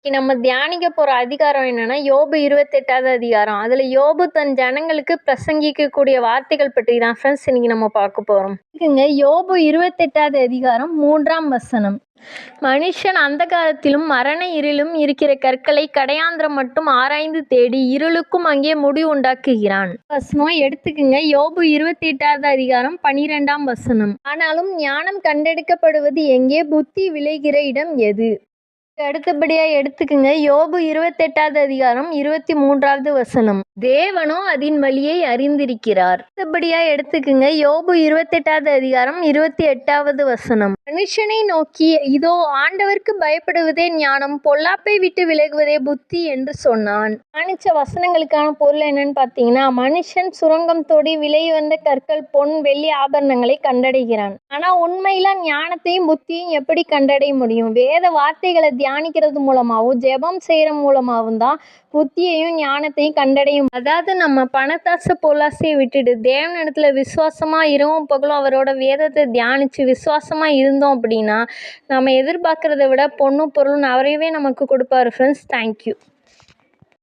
நம்ம தியானிக்க போற அதிகாரம் என்னன்னா, யோபு 28வது அதிகாரம். அதுல யோபு தன் ஜனங்களுக்கு பிரசங்கிக்கக்கூடிய வார்த்தைகள் பற்றி தான் ஃப்ரெண்ட்ஸ் இன்னைக்கு நம்ம பார்க்க போறோம். யோபு 28வது அதிகாரம் 3ஆம் வசனம். மனுஷன் அந்தகாரத்திலும் மரண இருளிலும் இருக்கிற கற்களை கடையாந்திரம் மட்டும் ஆராய்ந்து தேடி இருளுக்கும் அங்கே முடிவு உண்டாக்குகிறான். வசனம் எடுத்துக்குங்க. யோபு 28வது அதிகாரம் 12ஆம் வசனம். ஆனாலும் ஞானம் கண்டெடுக்கப்படுவது எங்கே? புத்தி விளைகிற இடம் எது? அடுத்தபடியா எடுத்துக்குங்க. யோபு 28வது அதிகாரம் 23வது வசனம். தேவனோ அதன் வழியை அறிந்திருக்கிறார். அடுத்தபடியா எடுத்துக்குங்க. யோபு 28வது அதிகாரம் 28வது வசனம். மனுஷனை நோக்கி, இதோ ஆண்டவருக்கு பயப்படுவதே ஞானம், பொல்லாப்பை விட்டு விலகுவதே புத்தி என்று சொன்னான். தியானிச்ச வசனங்களுக்கான பொருள் என்னன்னு பார்த்தீங்கன்னா, மனுஷன் சுரங்கம் தோடி விலை வந்த கற்கள், பொன், வெள்ளி ஆபரணங்களை கண்டடைகிறான். ஆனா உண்மையில ஞானத்தையும் புத்தியும் எப்படி கண்டடைய முடியும்? வேத வார்த்தைகளை தியானிக்கிறது மூலமாகவும் ஜெபம் செய்யற மூலமாகவும் தான் புத்தியையும் ஞானத்தையும் கண்டடையும். அதாவது நம்ம பணத்தாசை பொருளாசையை விட்டுட்டு தேவனிடத்துல விசுவாசமா இரவும் பகலும் அவரோட வேதத்தை தியானிச்சு விசுவாசமா இருந்தோம் அப்படின்னா நம்ம எதிர்பார்க்கறத விட பொண்ணும் பொருளும் அவரையவே நமக்கு கொடுப்பாரு ஃப்ரெண்ட்ஸ். தேங்க்யூ.